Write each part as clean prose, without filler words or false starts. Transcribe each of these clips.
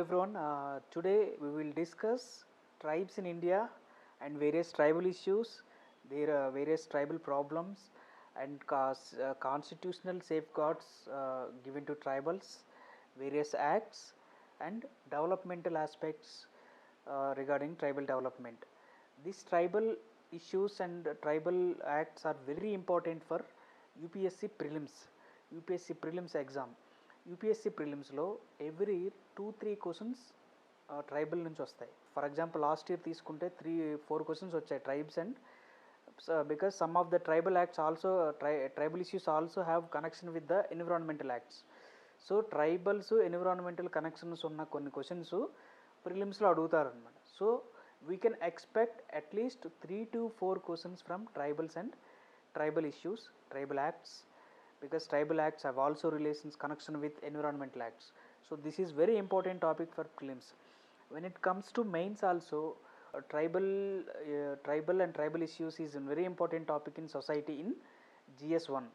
Everyone, today we will discuss tribes in India and various tribal issues, their various tribal problems and constitutional safeguards given to tribals, various acts and developmental aspects regarding tribal development. These tribal issues and tribal acts are very important for UPSC prelims, UPSC prelims exam. UPSC ప్రిలిమ్స్లో every 2-3 questions tribal నుంచి వస్తాయి. For example last year తీసుకుంటే 3-4 questions వచ్చాయి tribes and because some of the tribal acts also tribal issues also have connection with the environmental acts. So tribals environmental connections ఉన్న కొన్ని questions ప్రిలిమ్స్లో అడుగుతారు అనమాట. So we can expect at least 3-4 questions from tribals and tribal issues, tribal acts, because tribal acts have also relations connection with environmental acts. So this is very important topic for prelims. When it comes to mains also, tribal and tribal issues is a very important topic in society in GS1.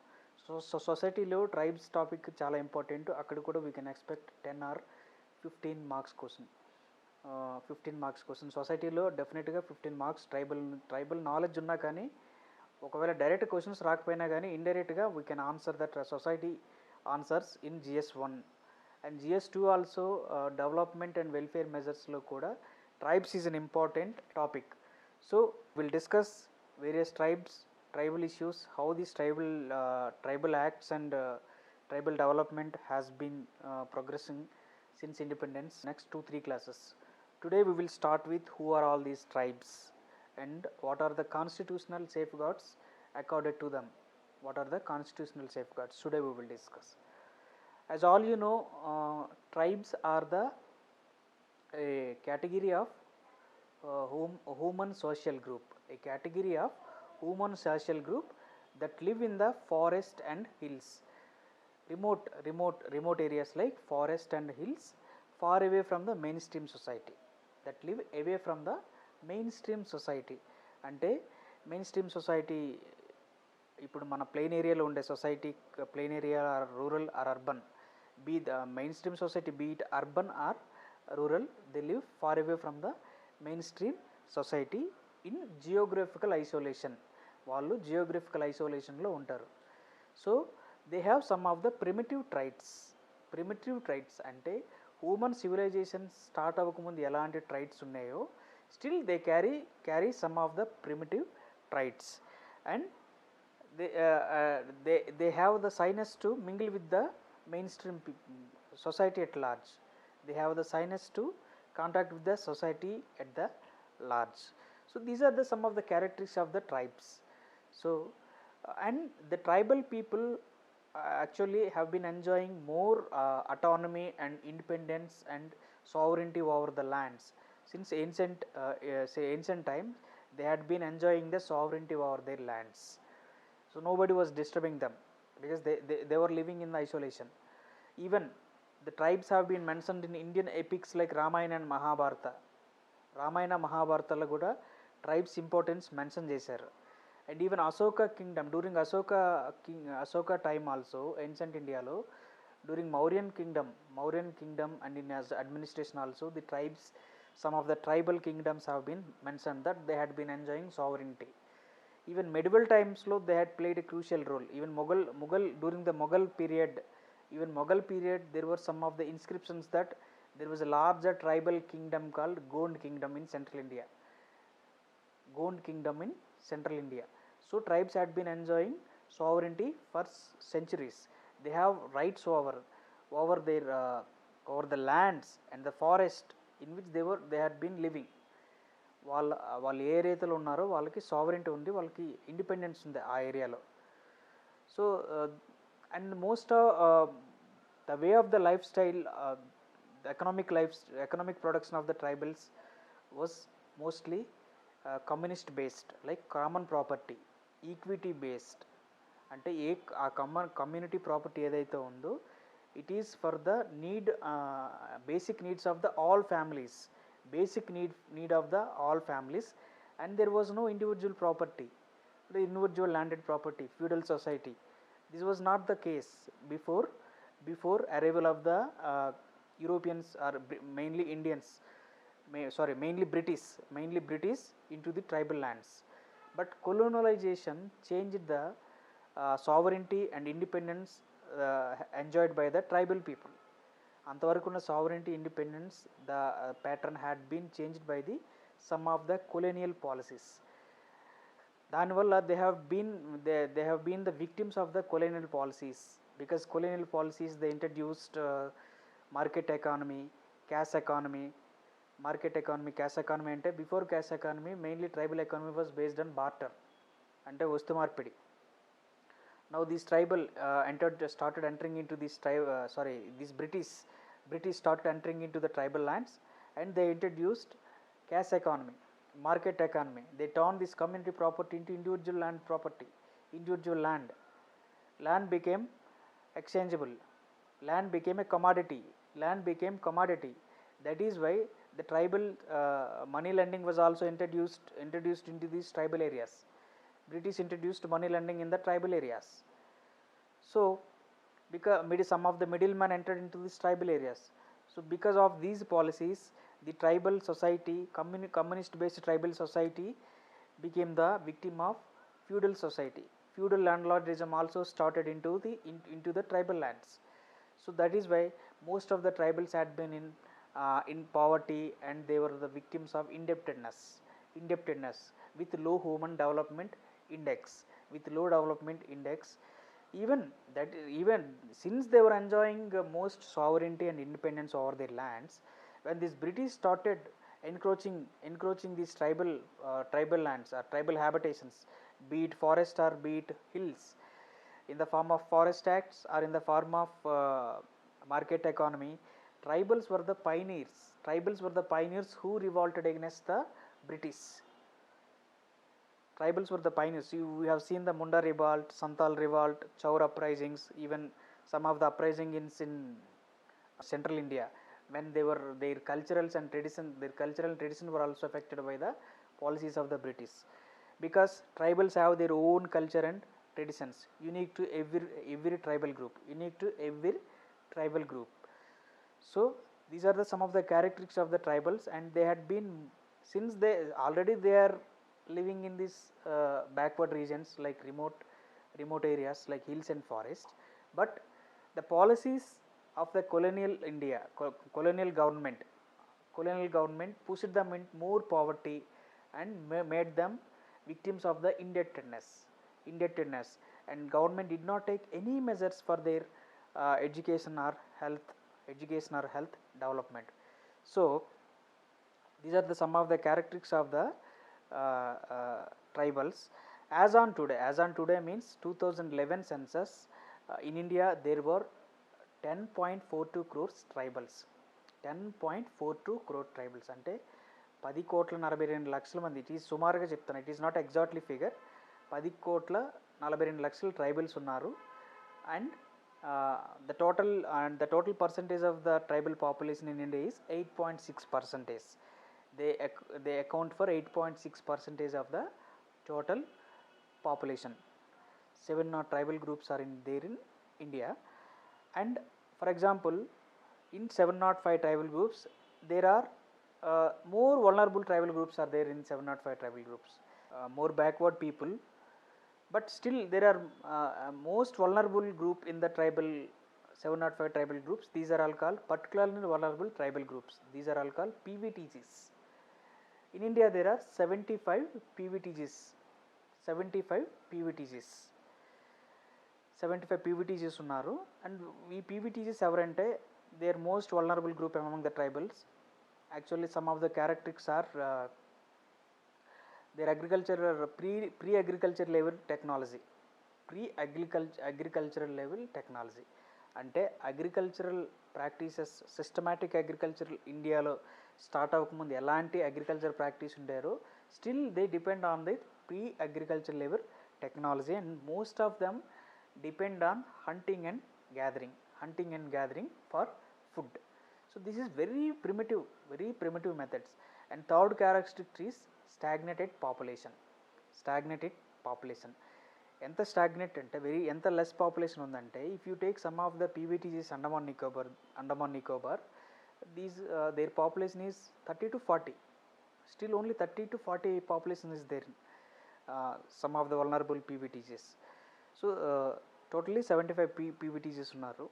So society lo tribes topic చాలా important. అక్కడ కూడా we can expect 10 or 15 marks question. 15 marks question సొసైటీలో డెఫినెట్గా 15 marks tribal knowledge ఉన్నా కానీ ఒకవేళ direct questions రాకపోయినా కానీ ఇండైరెక్ట్గా we can answer that society answers in GS1 and GS2 also development and welfare మెజర్స్లో కూడా tribes is an important topic. So will discuss various tribal issues, how these tribal acts and tribal development has been progressing since independence. Next 2-3 classes. Today we will start with who are all these tribes and what are the constitutional safeguards accorded to them. What are the constitutional safeguards? Today we will discuss. As all you know, tribes are a category of human social group, a category of human social group that live in the forest and hills, remote areas like forest and hills, far away from the mainstream society, that live away from the main society. అంటే main stream society ఇప్పుడు మన plain ఏరియాలో ఉండే society, plain area or rural or urban, be the main stream society be it urban or rural, they live far away from the main stream society in geographical isolation. వాళ్ళు geographical ఐసోలేషన్లో ఉంటారు. So they have some of the primitive traits అంటే human civilisation start అవ్వకముందు ఎలాంటి ట్రైట్స్ ఉన్నాయో still they carry some of the primitive traits, and they have the shyness to mingle with the mainstream society at large. They have the shyness to contact with the society at the large. So these are some of the characteristics of the tribes. So and the tribal people actually have been enjoying more autonomy and independence and sovereignty over the lands. Since ancient times, they had been enjoying the sovereignty over their lands. So nobody was disturbing them because they were living in isolation. Even the tribes have been mentioned in Indian epics like Ramayana and Mahabharata. Ramayana Mahabharata kuda tribes importance mention chesaru. And even Ashoka kingdom, during Ashoka time also, ancient India lo, during Mauryan kingdom and in as administration also, the tribes, some of the tribal kingdoms have been mentioned that they had been enjoying sovereignty. Even medieval times lo they had played a crucial role. Even Mughal during the Mughal period, there were some of the inscriptions that there was a larger tribal kingdom called Gond kingdom in central India. So tribes had been enjoying sovereignty for centuries. They have rights over their over the lands and the forest in which they had been living. వాళ్ళు ఏ ఏరియాలో ఉన్నారో వాళ్ళకి sovereignty ఉంది, వాళ్ళకి independence ఉంది ఆ ఏరియాలో. So and most the way of the life style, the economic production of the tribals was mostly communist based, like common property, equity based. అంటే ఆ కమ్యూనిటీ ప్రాపర్టీ ఏదైతే ఉందో it is for the basic needs of the all families, need of the all families, and there was no individual property, the individual landed property, feudal society. This was not the case before arrival of the Europeans are mainly Indians, mainly British into the tribal lands. But colonialization changed the sovereignty and independence enjoyed by the tribal people. అంతవరకు ఉన్న sovereignty independence the pattern had been changed by the some of the colonial policies. దానివల్ల they have been the victims of the colonial policies, because colonial policies they introduced market economy, cash economy. Cash economy అంటే before cash economy mainly tribal economy was based on barter, అంటే వస్తు మార్పిడి. Now these tribal started entering into this these British started entering into the tribal lands, and they introduced cash economy, market economy. They turned this community property into individual land property. Land became exchangeable, land became a commodity. That is why the tribal money lending was also introduced into these tribal areas. British introduced money lending in the tribal areas. So because some of the middlemen entered into these tribal areas. So because of these policies, the tribal society, communist based tribal society, became the victim of feudal society. Feudal landlordism also started into the tribal lands. So that is why most of the tribals had been in poverty, and they were the victims of indebtedness with low human development index. Even since they were enjoying most sovereignty and independence over their lands, when these British started encroaching these tribal lands or tribal habitations, be it forest or be it hills, in the form of forest acts or in the form of market economy, tribals were the pioneers who revolted against the British. Tribals were the pioneers. We have seen the Munda revolt, Santal revolt, Chaur uprisings, even some of the uprisings in central India, when their cultural tradition were also affected by the policies of the British, because tribals have their own culture and traditions unique to every tribal group. So these are some of the characteristics of the tribals, and they had been, since they are living in these backward regions like remote areas like hills and forests, but the policies of the colonial government pushed them in more poverty and made them victims of the indebtedness, and government did not take any measures for their education or health development. So these are some of the characteristics of the tribals. As on today means 2011 census, in India there were 10.42 crores tribals. 10.42 crore tribals అంటే 10,42,00,000 మంది. It is సుమారుగా చెప్తాను, it is not exactly figure. 10,42,00,000 tribals ఉన్నారు. And the total percentage of the tribal population in India is 8.6%. They account for 8.6% of the total population. 7 tribal groups are there in India, and for example in 705 tribal groups there are more vulnerable tribal groups are there in 705 tribal groups, more backward people, but still there are most vulnerable group in the tribal 705 tribal groups. These are all called particularly vulnerable tribal groups. These are all called PVTGs. In India there are 75 PVTGs. 75 PVTGs ఉన్నారు. And ఈ PVTGs ఎవరంటే they are most vulnerable group among the tribals. Actually some of the characteristics are their pre-agriculture level technology. అంటే agricultural practices, systematic agricultural ఇండియాలో start అవ్వకముందు ఎలాంటి agriculture practice ఉండారో still they depend on the pre agriculture level technology, and most of them depend on hunting and gathering for food. So this is very primitive methods. And third characteristic is stagnated population. ఎంత stagnate అంటే ఎంత less population ఉందంటే, if you take some of the PVTGs Andaman Nicobar, these their population is 30 to 40, still only 30 to 40 population is there, some of the vulnerable PVTGs. So totally 75 PVTGs unnaru.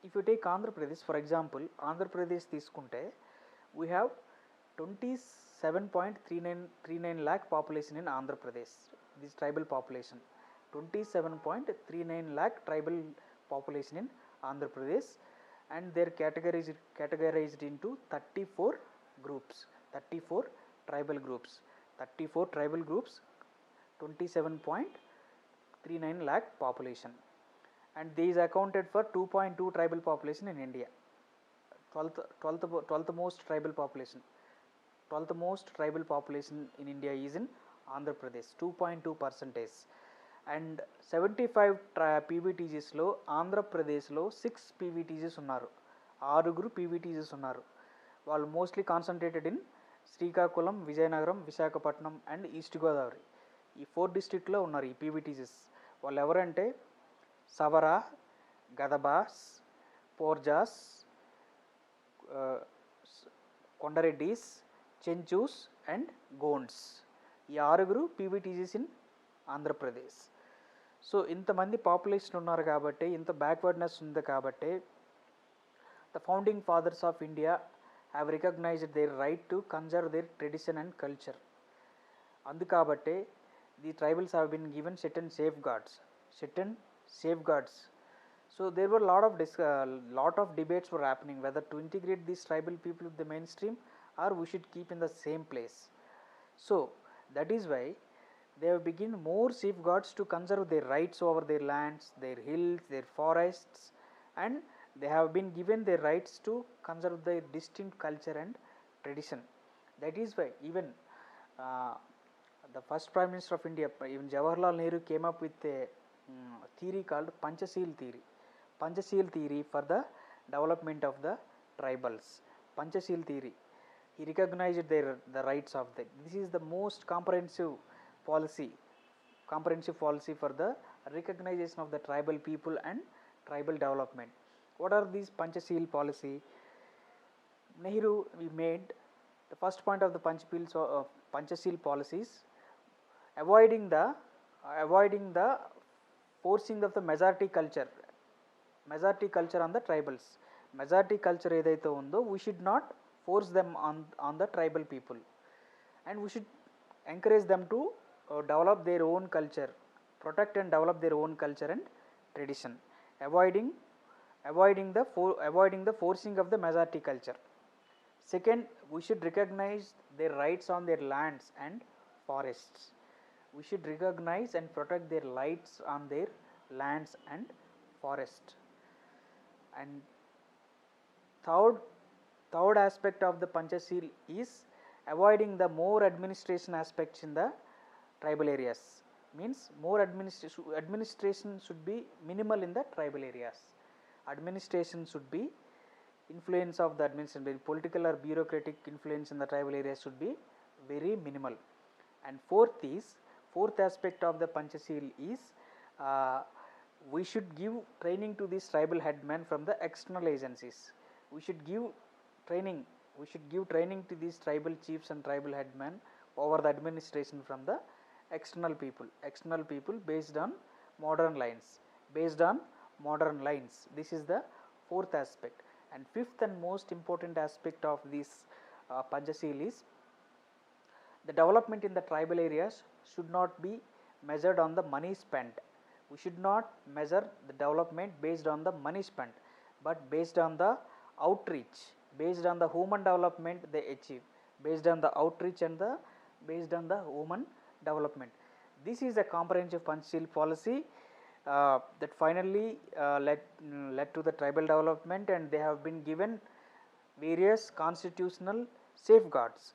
If you take Andhra Pradesh, for example, Andhra Pradesh తీసుకుంటే we have 27.39 lakh population in Andhra Pradesh, this tribal population, 27.39 lakh tribal population in Andhra Pradesh, and they are categorized into 34 groups, 34 tribal groups, 34 tribal groups, 27.39 lakh population, and these accounted for 2.2 tribal population in India. 12th most tribal population, 12th most tribal population in India is in Andhra Pradesh, 2.2%. And 75 PVTGs లో ఆంధ్రప్రదేశ్లో 6 PVTGs ఉన్నారు, 6 PVTGs ఉన్నారు. వాళ్ళు mostly concentrated in Srikakulam, Vizianagaram, Visakhapatnam and East Godavari, ఈ 4 డిస్ట్రిక్ట్లో ఉన్నారు ఈ PVTGs. వాళ్ళు ఎవరంటే సవర, గదబాస్, పోర్జాస్, కొండరెడ్డిస్, చెంచూస్ అండ్ గోండ్స్, ఈ 6 PVTGs ఇన్ ఆంధ్రప్రదేశ్. సో ఇంతమంది పాపులేషన్ ఉన్నారు కాబట్టి, ఇంత బ్యాక్వర్డ్నెస్ ఉంది కాబట్టి, the founding fathers of India have recognised their right to conserve their tradition and culture. అందుకాబట్టే the tribals have been given certain safeguards. So there were lot of debates were happening whether to integrate these tribal people with the mainstream or we should keep in the same place. So that is why they have begin more safeguards to conserve their rights over their lands, their hills, their forests, and they have been given their rights to conserve their distinct culture and tradition. That is why even the first Prime Minister of India, even Jawaharlal Nehru, came up with a theory called Panchasheel theory for the development of the tribals. Panchasheel theory, he recognized the rights of them. This is the most comprehensive policy for the recognition of the tribal people and tribal development. What are these Panchasheel policy? Nehru made the first point of the Panchasheel policies, avoiding the forcing of the majority culture on the tribals. Majority culture edaithe undo, we should not force them on the tribal people, and we should encourage them to develop their own culture, protect and develop their own culture and tradition, avoiding the forcing of the majority culture. Second, we should recognize their rights on their lands and forests. We should recognize and protect their rights on their lands and forest. And third aspect of the Panchasheel is avoiding the more administration aspects in the tribal areas. Means more administration should be minimal in the tribal areas. Administration should be influence of the administration, political or bureaucratic influence in the tribal areas should be very minimal. And fourth aspect of the Panchasheel is we should give training to these tribal headmen from the external agencies. We should give training to these tribal chiefs and tribal headmen over the administration from the external people based on modern lines. This is the fourth aspect. And fifth and most important aspect of this Panchasheel is the development in the tribal areas should not be measured on the money spent. We should not measure the development based on the money spent, but based on the outreach, based on the human development they achieve, based on the outreach and based on the human development. This is a comprehensive Panchasheel policy that finally led to the tribal development, and they have been given various constitutional safeguards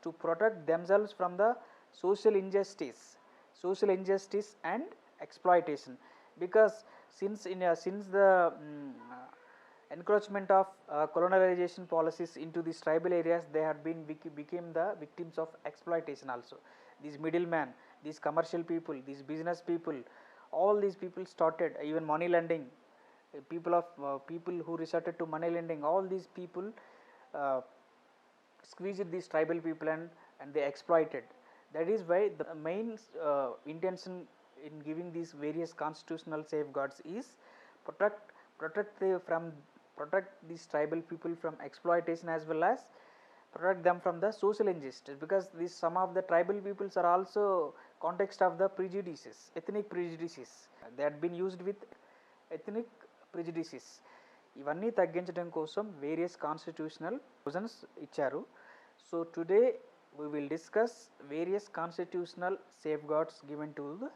to protect themselves from the social injustice and exploitation. Because since the encroachment of colonialization policies into these tribal areas, they had became the victims of exploitation also. These middlemen, these commercial people, these business people, all these people started even money lending people who resorted to money lending, all these people uh, squeezed these tribal people and they exploited. That is why the main intention in giving these various constitutional safeguards is protect protect the from protect these tribal people from exploitation, as well as protect them from the social injustice, because these some of the tribal peoples are also context of the prejudices, ethnic prejudices. They had been used with ethnic prejudices. ఇవన్నీ తగ్గించడం కోసం various constitutional provisions ఇచ్చారు. So today we will discuss various constitutional safeguards given to the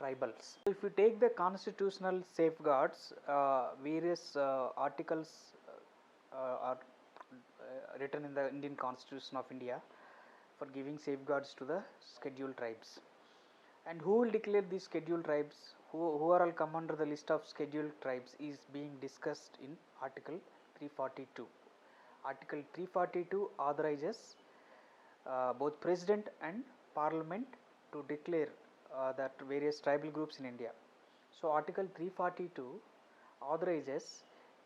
tribals. So if you take the constitutional safeguards, various articles are written in the Indian Constitution of India for giving safeguards to the scheduled tribes. And who will declare these scheduled tribes, who are all come under the list of scheduled tribes, is being discussed in Article 342. Article 342 authorizes both President and Parliament to declare that various tribal groups in India. So Article 342 authorizes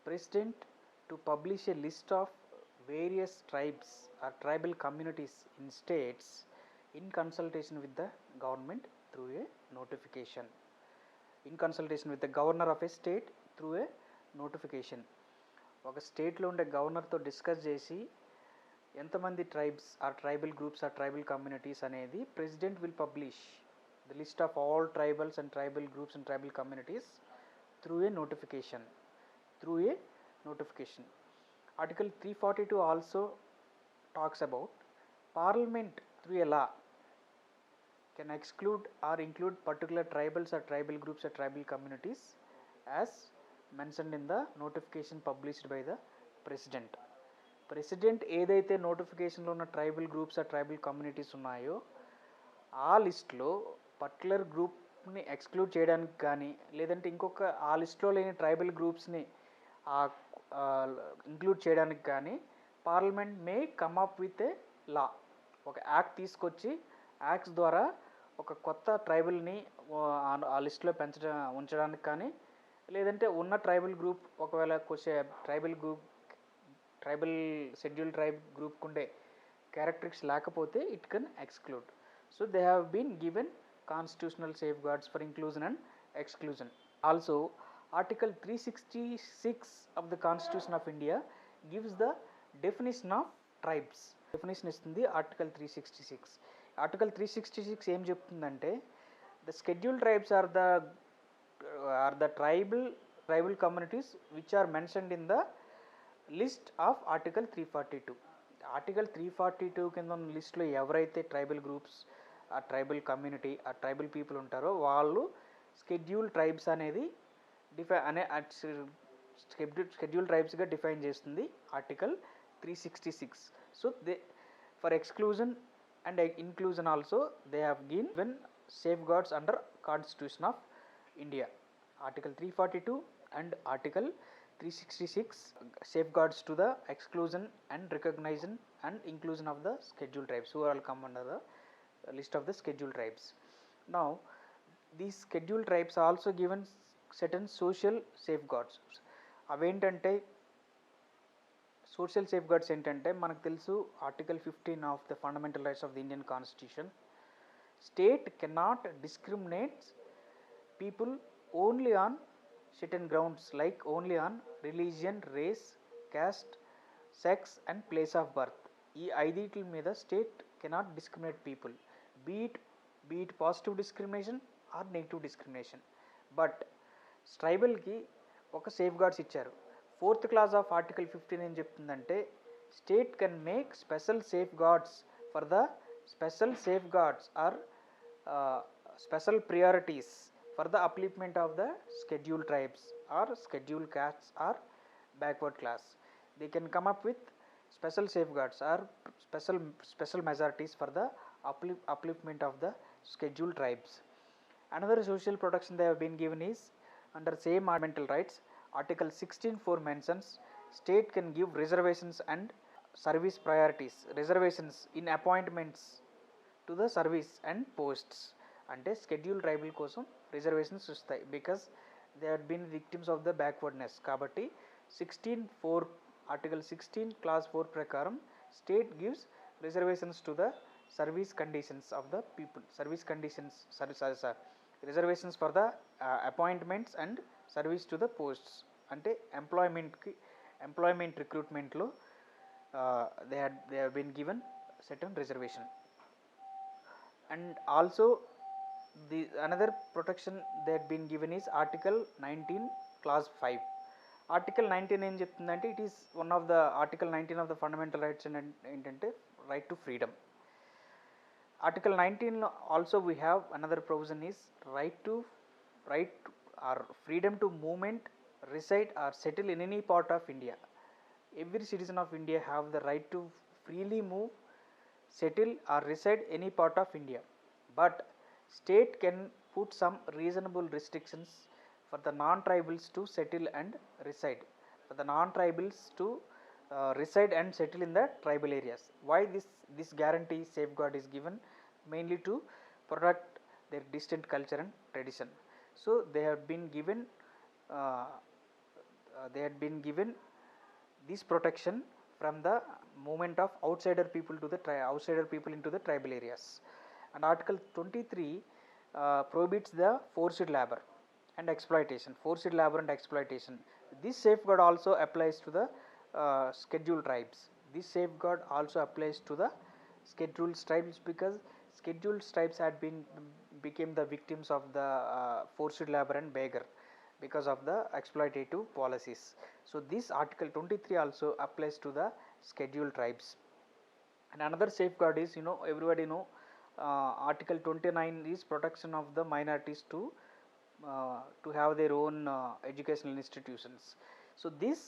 President to publish a list of various tribes or tribal communities in states in consultation with the government through a notification. In consultation with the governor of a state through a notification. ఒక స్టేట్లో ఉండే గవర్నర్తో discuss చేసి ఎంతమంది tribes or tribal groups or tribal communities అనేది president will publish the list of all tribals and tribal groups and tribal communities through a notification. Article 342 also talks about Parliament through a law can exclude or include particular tribals or tribal groups or tribal communities as mentioned in the notification published by the President. President ఏదైతే నోటిఫికేషన్లో ఉన్న tribal groups ఆ tribal communities ఉన్నాయో ఆ లిస్ట్లో particular గ్రూప్ని exclude చేయడానికి కానీ, లేదంటే ఇంకొక ఆ లిస్ట్లో లేని ట్రైబల్ గ్రూప్స్ని ఇంక్లూడ్ చేయడానికి కానీ parliament may come up with a law, ఒక యాక్ట్ తీసుకొచ్చి యాక్ట్స్ ద్వారా ఒక కొత్త ట్రైబల్ని ఆ లిస్ట్లో ఉంచడానికి కానీ, లేదంటే ఉన్న ట్రైబల్ గ్రూప్ ఒకవేళ ట్రైబల్ షెడ్యూల్ ట్రైబ్ గ్రూప్ ఉండే క్యారెక్టరిస్టిక్స్ లేకపోతే it can exclude. So they have been given constitutional safeguards for inclusion and exclusion. Also Article 366 of the Constitution of India gives the definition of tribes. Definition ఇస్తుంది Article 366. Article 366 ఏం చెప్తుందంటే the scheduled tribes are the tribal communities which are mentioned in the list of Article 342. Article 342 కింద ఉన్న లిస్ట్లో ఎవరైతే tribal groups ఆ tribal community ఆ tribal people ఉంటారో వాళ్ళు స్కెడ్యూల్ ట్రైబ్స్ అనేది షెడ్యూల్ ట్రైబ్స్గా డిఫైన్ చేస్తుంది article 366. So they for exclusion and inclusion also they have given safe guards under constitution of India. Article 342 and Article 366 safeguards to the exclusion and recognition and inclusion of the scheduled tribes who all come under the list of the scheduled tribes. Now these scheduled tribes are also given certain social safeguards. అవేంటంటే social safeguards ఏంటంటే మనకు తెలుసు article 15 of the fundamental rights of the Indian constitution, state cannot discriminates people only on certain grounds like only on religion, race, caste, sex and place of birth. ఈ ఐదింటి మీద state cannot discriminate people, be it positive discrimination or negative discrimination. But ట్రైబల్కి ఒక safe guards ఇచ్చారు. 4th clause of article 15 ఏం చెప్తుందంటే state can make special safeguards for the special safeguards are special priorities for the upliftment of the scheduled tribes or scheduled castes or backward class. They can come up with special safeguards or special majorities for the upliftment of the scheduled tribes. Another social protection they have been given is under same fundamental rights. Article 16(4) mentions state can give reservations and service priorities, reservations in appointments to the service and posts. అంటే schedule tribal కోసం reservations వస్తాయి because they had been victims of the backwardness కాబట్టి 16(4) article 16 clause 4 ప్రకారం state gives reservations to the service conditions of the people, service conditions, reservations for the appointments and service to the posts అంటే employment రిక్రూట్మెంట్లో they have been given certain reservation. And also the another protection they had been given is article 19 clause 5. article 19 ఏం చెప్తుందంటే it is one of the article 19 of the fundamental rights ఏంటంటే right to freedom. article 19 also we have another provision is right or freedom to movement, reside or settle in any part of India. Every citizen of India have the right to freely move, settle or reside any part of India, but state can put some reasonable restrictions for the non-tribals to settle and reside, for the non-tribals to reside and settle in the tribal areas. Why this guarantee safeguard is given? Mainly to protect their distant culture and tradition. So they have been given this protection from the movement of outsider people into the tribal areas. And article 23 prohibits the forced labor and exploitation. This safeguard also applies to the scheduled tribes. Because scheduled tribes had became the victims of the forced labor and beggar because of the exploitative policies. So this article 23 also applies to the scheduled tribes. And another safeguard is, everybody know, article 29 is protection of the minorities to have their own educational institutions. So this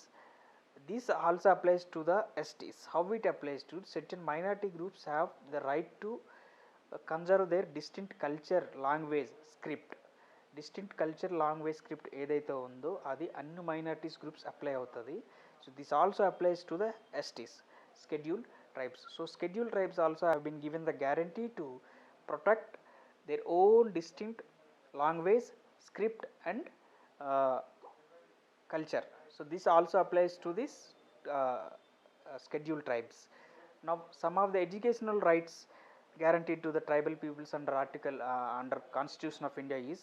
also applies to the STs. How it applies to certain minority groups have the right to conserve their distinct culture, language, script. ఏదైతే ఉందో అది అన్ని minorities groups apply అవుతుంది. So this also applies to the STs, scheduled tribes. So scheduled tribes also have been given the guarantee to protect their own distinct language, script and culture. So this also applies to this scheduled tribes. Now some of the educational rights guaranteed to the tribal peoples under Constitution of India is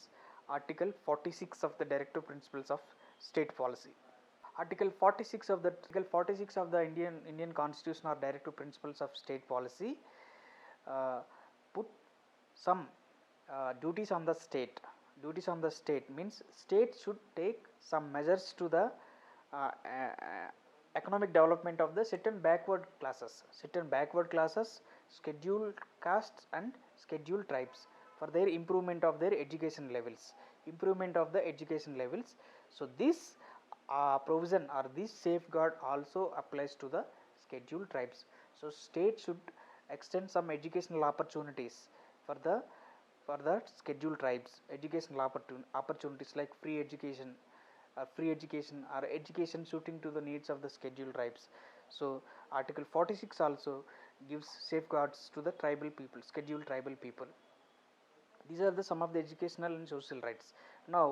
article 46 of the directive principles of state policy. Article 46 of the Indian Constitution or directive principles of state policy put some duties on the state. Means state should take some measures to the economic development of the certain backward classes, scheduled castes and scheduled tribes for their improvement of their education levels. So this provision or this safeguard also applies to the scheduled tribes. So state should extend some educational opportunities for the scheduled tribes. Educational opportunities like free education or education suiting to the needs of the scheduled tribes. So article 46 also gives safeguards to the scheduled tribal people. These are some of the educational and social rights. Now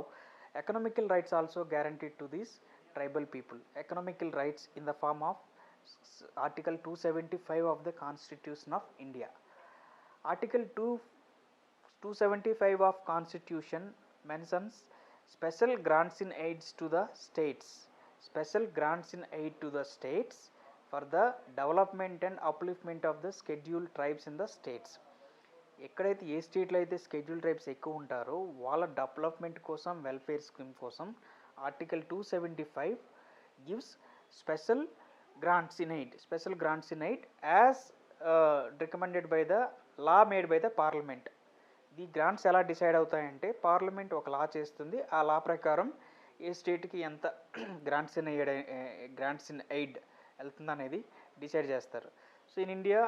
economical rights also guaranteed to these tribal people. Economical rights in the form of article 275 of the Constitution of India. Article 275 of Constitution mentions special grants in aids to the states. For the development and upliftment of the scheduled tribes in the states. ఎక్కడైతే ఏ స్టేట్లో అయితే schedule tribes ఎక్కువ ఉంటారో వాళ్ళ development కోసం, welfare scheme కోసం article 275 gives special grants in aid as recommended by the law made by the parliament. The grants ఎలా decide అవుతాయంటే parliament ఒక లా చేస్తుంది. ఆ లా ప్రకారం ఏ స్టేట్కి ఎంత గ్రాంట్స్ ఇన్ ఎయిడ్ వెళ్తుంది అనేది డిసైడ్ చేస్తారు. So in India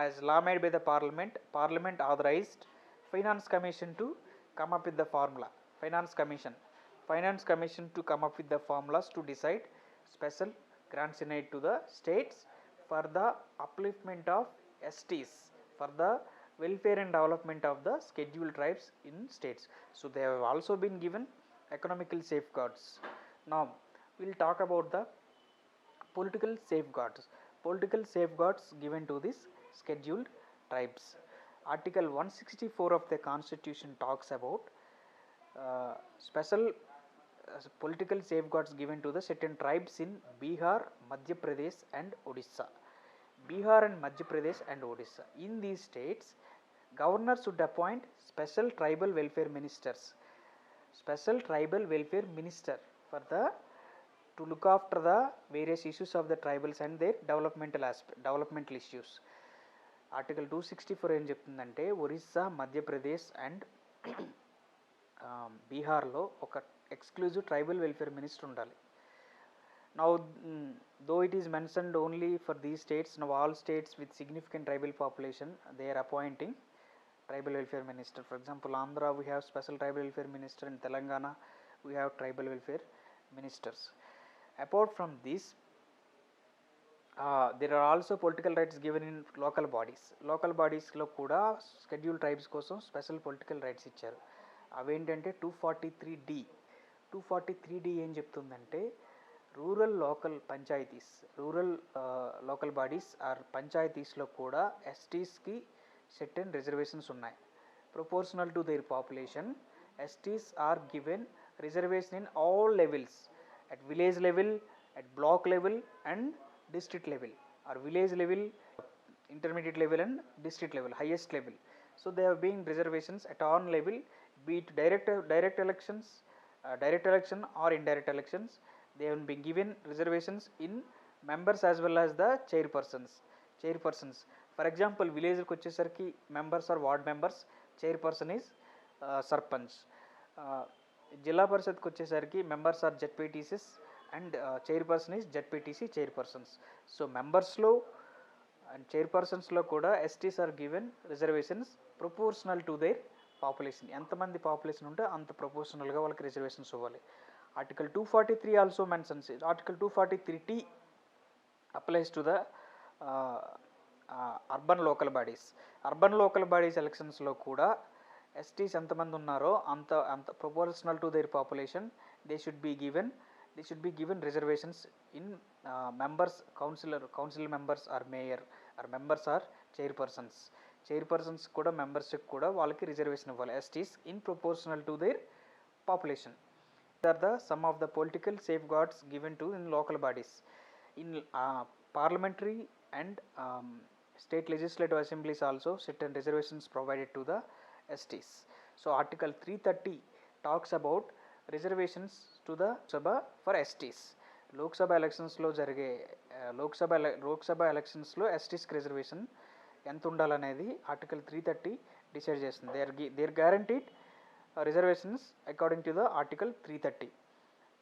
as law made by the parliament authorized finance commission to come up with the formula. Finance commission to come up with the formulas to decide special grants in aid to the states for the upliftment of STs, for the welfare and development of the scheduled tribes in states. So they have also been given economical safeguards. Now we will talk about the political safeguards. Political safeguards given to these scheduled tribes. Article 164 of the constitution talks about special political safeguards given to the certain tribes in Bihar, Madhya Pradesh and Odisha. Bihar and Madhya Pradesh and Odisha. In these states, governors should appoint special tribal welfare ministers. Special tribal welfare minister for the to look after the various issues of the tribals and their developmental issues. Article 264 ఏం చెప్తుందంటే Orissa Madhya Pradesh and బీహార్లో ఒక exclusive tribal welfare minister ఉండాలి. Now though it is mentioned only for these states, now all states with significant tribal population they are appointing tribal welfare minister. For example, Andhra we have special tribal welfare minister, in Telangana we have tribal welfare ministers. Apart from this, there are also political rights given in local bodies. Local bodies లో కూడా scheduled tribes కోసం special political rights ఇచ్చారు. అవేంటంటే 243D. 243D ఏం చెప్తుందంటే rural local panchayats, rural local bodies or పంచాయతీస్లో కూడా ఎస్టీస్కి certain రిజర్వేషన్స్ ఉన్నాయి. Proportional to their population, STs are given reservation in all levels, at village level, at block level and district level, or village level, intermediate level and district level, highest level. So they have been reservations at all level, be it direct elections, direct election or indirect elections. They have been given reservations in members as well as the chairpersons. For example, village ku vachesariki members or ward members, chairperson is sarpanch. జిల్లా పరిషత్కి వచ్చేసరికి members or ZPTCs and chairperson is ZPTC chairpersons. So మెంబర్స్లో and చైర్పర్సన్స్లో కూడా STs are given reservations proportional to their population. ఎంతమంది population ఉంటే అంత ప్రొపోర్షనల్గా వాళ్ళకి రిజర్వేషన్స్ ఇవ్వాలి. Article 243 also mentions. Article 243T applies to the urban local bodies. Urban local bodies ఎలక్షన్స్లో కూడా ఎస్టీస్ ఎంతమంది ఉన్నారో అంత proportional to their population they should be given reservations in members, council members or mayor are members or chairpersons కూడా మెంబర్స్కి కూడా వాళ్ళకి reservation ఇవ్వాలి STs in proportional to their population. These are the some of the political safeguards given to in local bodies. In parliamentary and state legislative assemblies also certain reservations provided to the STs. So article 330 talks about reservations to the Sabha for STs. Lok Sabha elections lo jarige Lok Sabha elections lo STs ki reservation ఎంత ఉండాలనేది article 330 decide చేస్తుంది. They are guaranteed reservations according to the article 330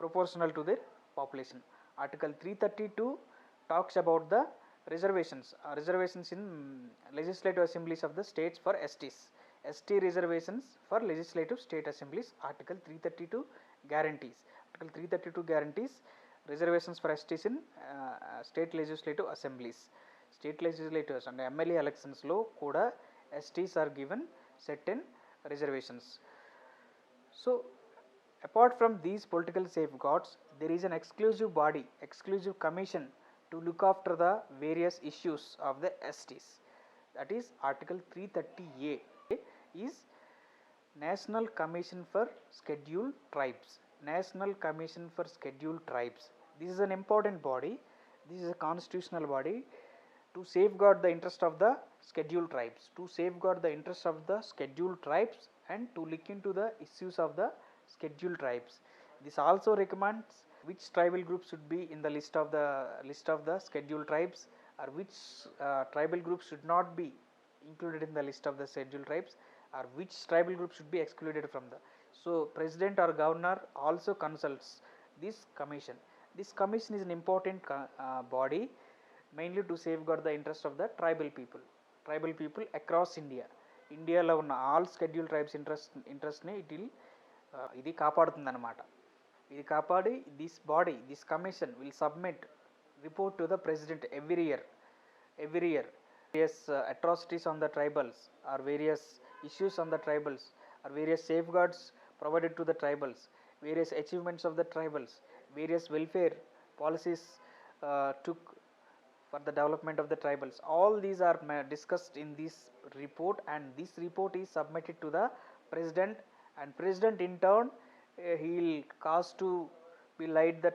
proportional to their population. Article 332 talks about the reservations in legislative assemblies of the states for STs. ST reservations for legislative state assemblies. Article 332 guarantees. Article 332 guarantees reservations for STs in state legislative assemblies. State legislators and MLA elections lo kuda STs are given certain reservations. So apart from these political safeguards, there is an exclusive body, exclusive commission to look after the various issues of the STs. That is article 330A is National Commission for Scheduled Tribes. National Commission for Scheduled Tribes. This is an important body. This is a constitutional body to safeguard the interest of the scheduled tribes, and to look into the issues of the scheduled tribes. This also recommends which tribal groups should be in the list of the scheduled tribes, or which tribal groups should not be included in the list of the scheduled tribes, or which tribal groups should be excluded from the. So president or governor also consults this commission. This commission is an important body mainly to safeguard the interest of the tribal people across India. ఇండియాలో ఉన్న all schedule tribes ఇంట్రెస్ట్ని ఇది కాపాడుతుంది అన్నమాట. ఇది కాపాడి this commission will submit report to the president every year various atrocities on the tribals are various issues on the tribals or various safeguards provided to the tribals various achievements of the tribals, various welfare policies took for the development of the tribals. All these are discussed in this report, and this report is submitted to the president, and president in turn he will cause to be laid the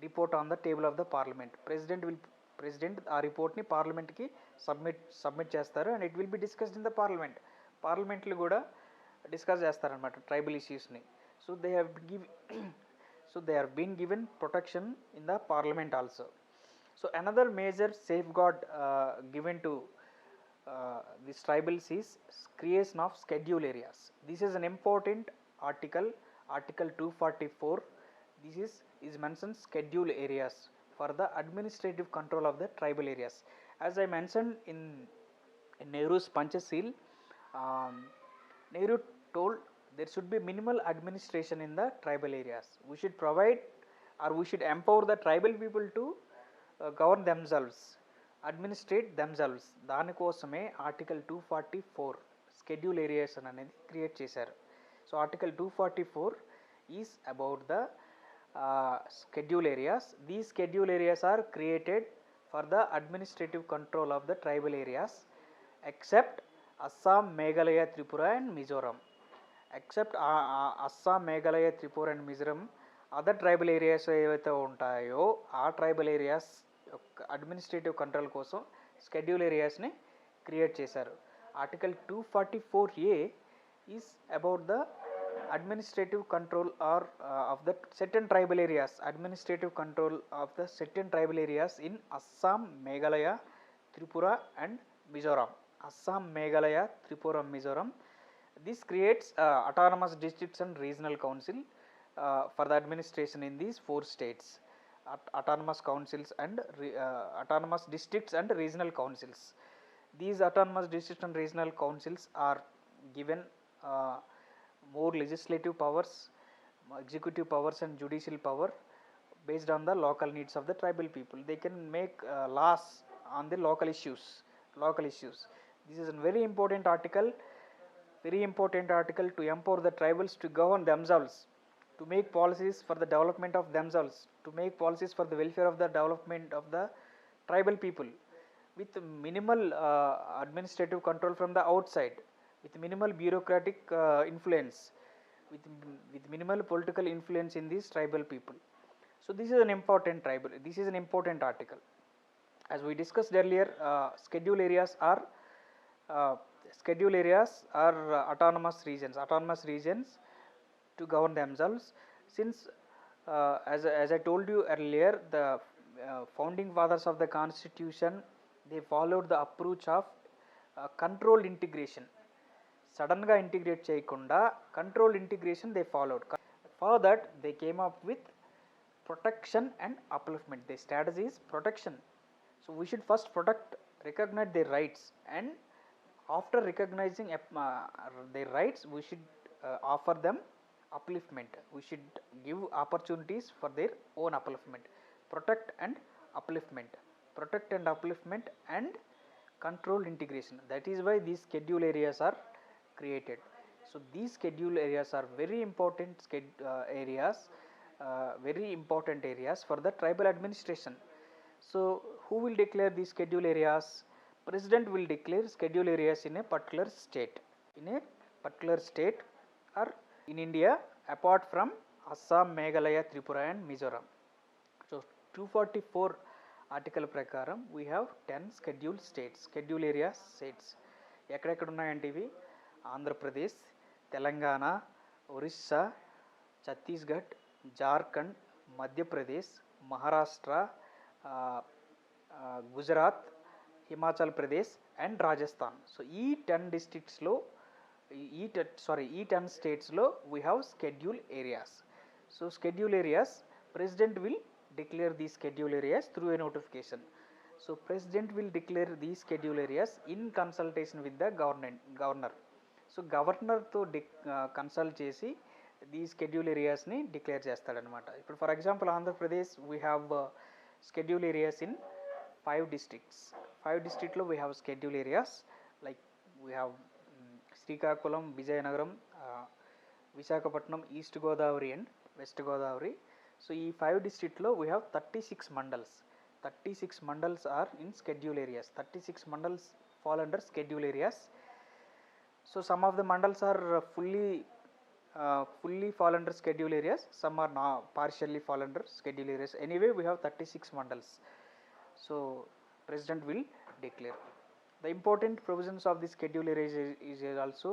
report on the table of the parliament. President ఆ report ని parliament కి submit చేస్తారు, and it will be discussed in the పార్లమెంట్లో కూడా discuss చేస్తారనమాట tribal ఇష్యూస్ని. So they have give so they are been given protection in the parliament also. So another major safeguard given to these tribals is creation of schedule areas. This is an important article, article 244. This is mentioned schedule areas for the administrative control of the tribal areas. As I mentioned in Nehru's Panchasheel, Nehru told there should be minimal administration in the tribal areas. We should provide, or we should empower the tribal people to govern themselves, administrate themselves. దానికోసమే article 244 schedule areas అనేది create చేశారు. So article 244 is about the schedule areas. These schedule areas are created for the administrative control of the tribal areas except Assam, Meghalaya, Tripura and Mizoram. Except Assam, Meghalaya, Tripura and Mizoram, other tribal areas ఏవైతే ఉంటాయో ఆ tribal areas administrative control కోసం schedule ఏరియాస్ని create చేశారు. Article 244A is about the administrative control or of the certain tribal areas, administrative control of the certain tribal areas in Assam, Meghalaya, Tripura and Mizoram. Assam, Meghalaya, Tripura, Mizoram. This creates autonomous districts and regional council for the administration in these 4 states. Autonomous councils and autonomous districts and regional councils. These autonomous districts and regional councils are given more legislative powers, executive powers and judicial power based on the local needs of the tribal people. They can make laws on the local issues. This is a very important article to empower the tribals to govern themselves, to make policies for the development of themselves, to make policies for the welfare of the development of the tribal people with minimal administrative control from the outside, with minimal bureaucratic influence, with minimal political influence in these tribal people. So this is an important article. As we discussed earlier, schedule areas are autonomous regions to govern themselves. Since as I told you earlier, the founding fathers of the constitution, they followed the approach of controlled integration. Sudden ga integrate cheyakunda controlled integration they followed. For that they came up with protection and upliftment. Their strategy is protection. So we should first recognize their rights, and after recognizing their rights, we should offer them upliftment. We should give opportunities for their own upliftment. Protect and upliftment and controlled integration. That is why these schedule areas are created. So these schedule areas are very important areas for the tribal administration. So who will declare these schedule areas? President will declare schedule areas in a particular state or in India apart from Assam, Meghalaya, Tripura and Mizoram. So 244 article prakaram we have 10 schedule area states. ఎక్కడెక్కడ ఉన్నాయంటే ఇవి Andhra Pradesh, Telangana, Orissa, Chhattisgarh, Jharkhand, Madhya Pradesh, Maharashtra, Gujarat, Himachal Pradesh and Rajasthan. So ఈ 10 డిస్ట్రిక్ట్స్లో ఈ 10 స్టేట్స్లో we have schedule areas. So schedule areas, president will declare these schedule areas through a notification. So president will declare these schedule areas in consultation with the governor. So governor తో consult చేసి ఈ schedule areas ని declare చేస్తాడనమాట. ఇప్పుడు for example Andhra Pradesh we have schedule areas in 5 districts. 5 districtలో వీ have schedule areas like we have Srikakulam, Vizianagaram, Visakhapatnam, East Godavari and West Godavari. So ఈ 5 districts we have 36 mandals. 36 mandals are in schedule areas. 36 mandals fall under schedule areas. So some of the mandals are fully fall under schedule areas, some are not partially fall under schedule areas. Anyway, we have 36 mandals. So president will declare. The important provisions of the schedule areas is also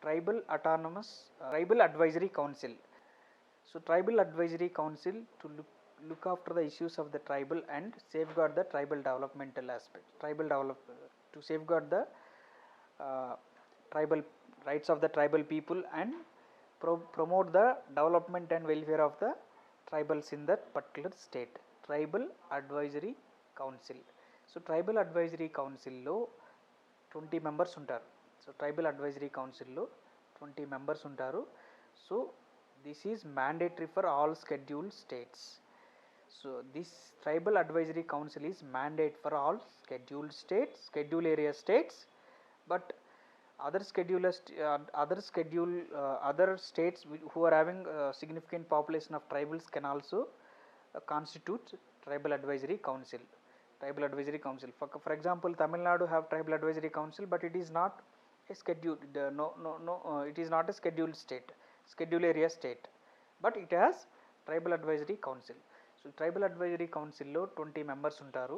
tribal autonomous tribal advisory council. So tribal advisory council to look after the issues of the tribal and safeguard the tribal developmental aspect. To safeguard the tribal rights of the tribal people and promote the development and welfare of the tribals in that particular state. Tribal advisory council. So tribal advisory council lo 20 members ఉంటారు. So tribal advisory కౌన్సిల్లో 20 members ఉంటారు. So this is mandatory for all scheduled states. So this tribal advisory council is mandate for all scheduled states, schedule area states, but other states who are having significant population of tribals can also constitute tribal advisory council. For example, Tamil Nadu have tribal advisory council, but it is not a scheduled it is not a scheduled state, schedule area state, but it has tribal advisory council. So tribal advisory council lo 20 members ఉంటారు.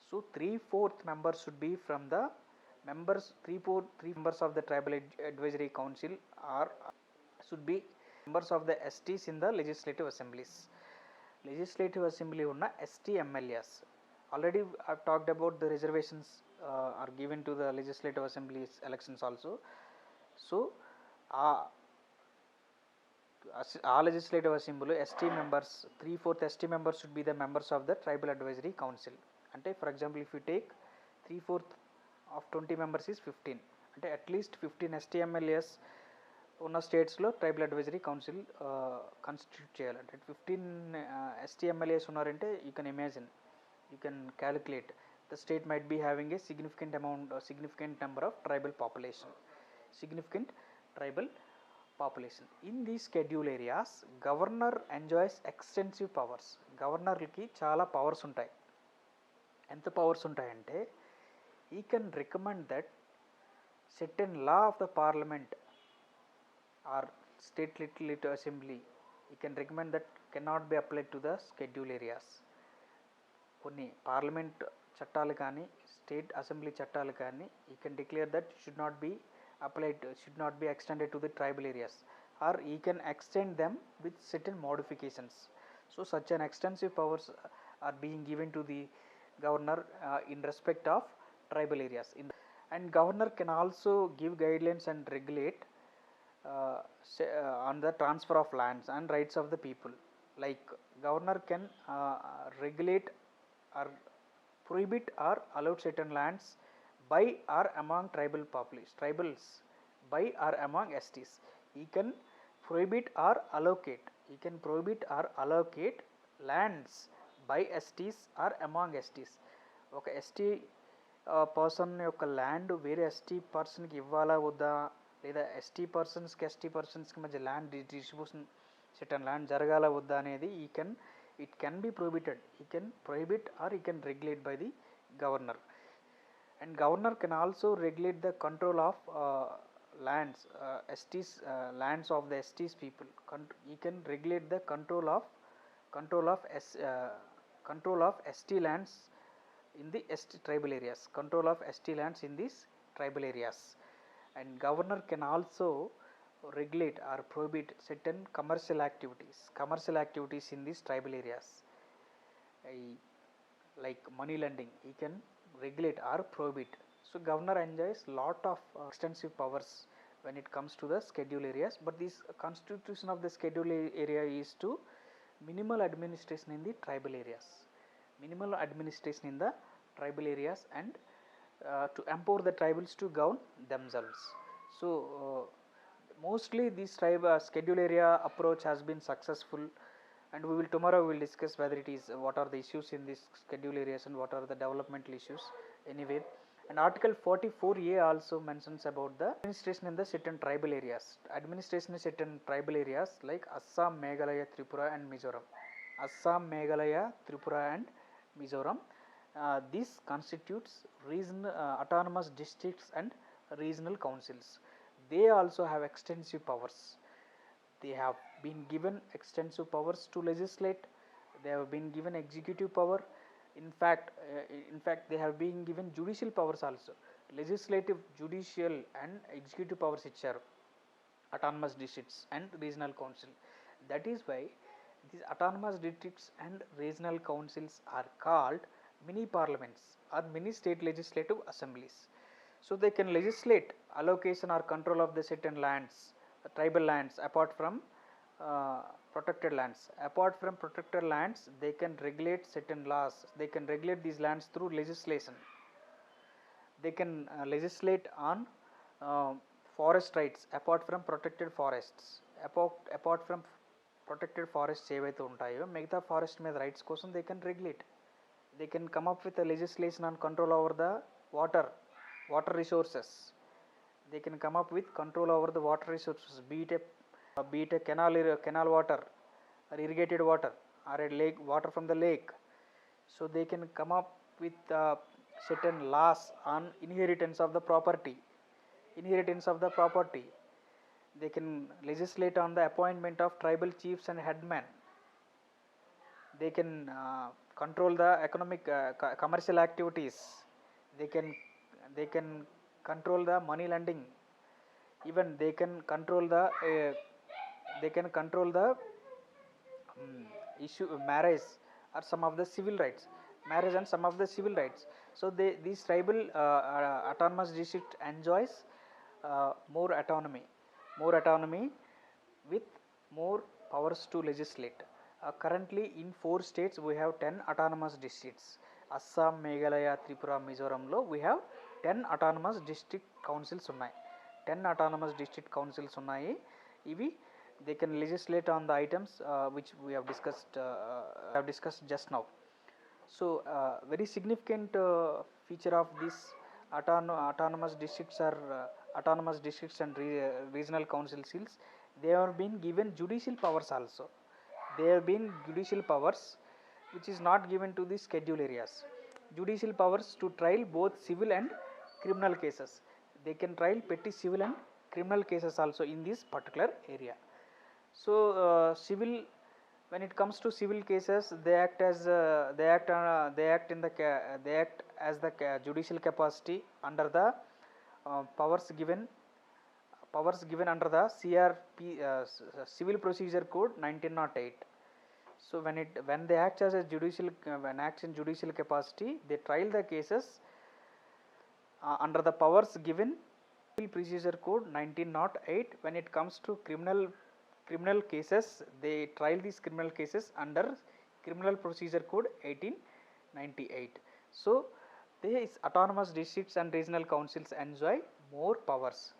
So 3/4 members should be from the members. 3 members of the tribal advisory council should be members of the STs in the legislative assemblies. Legislative assembly ఉన్న ST MLAs. Already I have talked about the reservations are given to the legislative assemblies elections also. So ఆ legislative assembly ST members 3/4 ST members should be the members of the tribal advisory council. అంటే for example, if you take 3/4 of 20 members is 15, అంటే at least 15 ST MLAs ఉన్న స్టేట్స్లో tribal advisory council constitute చేయాలంటే 15 ST MLAs ఉన్నారంటే you can imagine, you can calculate the state might be having a significant number of tribal population. In these schedule areas, governor enjoys extensive powers. Governor ki chala powers ఉంటాయి. ఎంత powers ఉంటాయంటే he can recommend that certain law of the parliament or state legislative assembly, he can recommend that cannot be applied to the schedule areas. కొన్ని parliament చట్టాలు కానీ state assembly చట్టాలు కానీ ఈ can declare that should not be applied, should not be extended to the tribal areas, or ఈ can extend them with certain modifications. So such an extensive powers are being given to the governor in respect of tribal areas. And governor can also give guidelines and regulate on the transfer of lands and rights of the people. Like governor can regulate or prohibit or allow certain lands by or among tribals by or among STs. He can prohibit or allocate lands by STs or among STs. ఒక ST person యొక్క land వేరే ST పర్సన్కి ఇవ్వాలా వద్దా, లేదా ST పర్సన్స్కి మధ్య land distribution certain land జరగాల వద్దా అనేది it can be prohibited. He can prohibit or he can regulate by the governor. And governor can also regulate the control of lands, lands of the STs people. He can regulate the control of ST lands in the ST tribal areas. Control of ST lands in these tribal areas. And governor can also regulate or prohibit certain commercial activities in these tribal areas, like money lending. He can regulate or prohibit. So governor enjoys lot of extensive powers when it comes to the schedule areas, but this constitution of the schedule area is to minimal administration in the tribal areas, and to empower the tribals to govern themselves. So mostly this schedule area approach has been successful, and tomorrow we will discuss whether it is what are the issues in these schedule areas and what are the developmental issues. Anyway, And Article 44A also mentions about the administration in the certain tribal areas. Administration in certain tribal areas like Assam, Meghalaya, Tripura and Mizoram. Assam, Meghalaya, Tripura and Mizoram. This constitutes autonomous districts and regional councils. They also have extensive powers. They have been given extensive powers to legislate. They have been given executive power. In fact, they have been given judicial powers also. Legislative, judicial, and executive powers which are autonomous districts and regional council. That is why these autonomous districts and regional councils are called mini parliaments or mini state legislative assemblies. So they can legislate allocation or control of the certain lands, tribal lands, apart from uh, protected lands. Apart from protected lands, they can regulate certain laws. They can regulate these lands through legislation. They can legislate on uh, forest rights apart from protected forests. Apart from protected forests ఏవైతే ఉంటాయో మిగతా forest మీద rights కోసం they can regulate. They can come up with a legislation on control over the water resources. They can come up with control over the water resources, be it a canal water or irrigated water or a lake water from the lake. So they can come up with certain laws on inheritance of the property. They can legislate on the appointment of tribal chiefs and headmen. They can control the economic commercial activities. They can control the money lending. Even they can control the issue marriage or some of the civil rights, so these tribal autonomous district enjoys more autonomy with more powers to legislate. Currently in 4 states we have 10 autonomous districts. Assam, Meghalaya, Tripura, Mizoram lo we have 10 autonomous district councils unnai. 10 autonomous district councils unnai. Ivi they can legislate on the items which we have discussed just now. So very significant feature of this autonomous districts or autonomous districts and regional councils is they have been given judicial powers also. They have been judicial powers which is not given to the schedule areas. Judicial powers to trial both civil and criminal cases. They can trial petty civil and criminal cases also in this particular area. So when it comes to civil cases, they act as the judicial capacity under the powers given under the CRP Civil Procedure Code 1908. So when they act as a when acts in judicial capacity, they trial the cases under the powers given Civil Procedure Code 1908. When it comes to criminal cases, they trial these criminal cases under Criminal Procedure Code 1898. So these autonomous districts and regional councils enjoy more powers.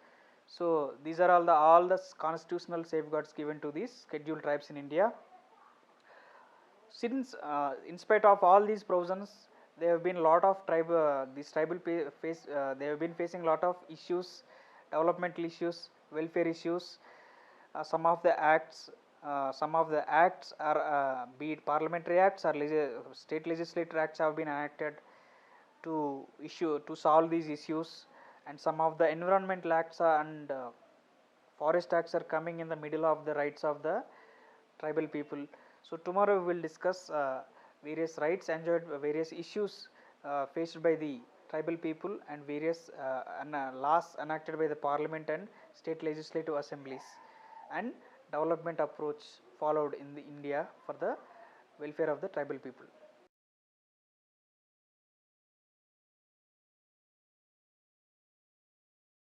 So these are all the constitutional safeguards given to these scheduled tribes in India. Since in spite of all these provisions, there have been a lot of they have been facing a lot of issues, developmental issues, welfare issues. Some of the acts are be it parliamentary acts or state legislature acts have been enacted to solve these issues, and some of the environmental acts and forest acts are coming in the middle of the rights of the tribal people. So tomorrow we will discuss various rights enjoyed, various issues faced by the tribal people, and various laws enacted by the parliament and state legislative assemblies, and development approach followed in India for the welfare of the tribal people.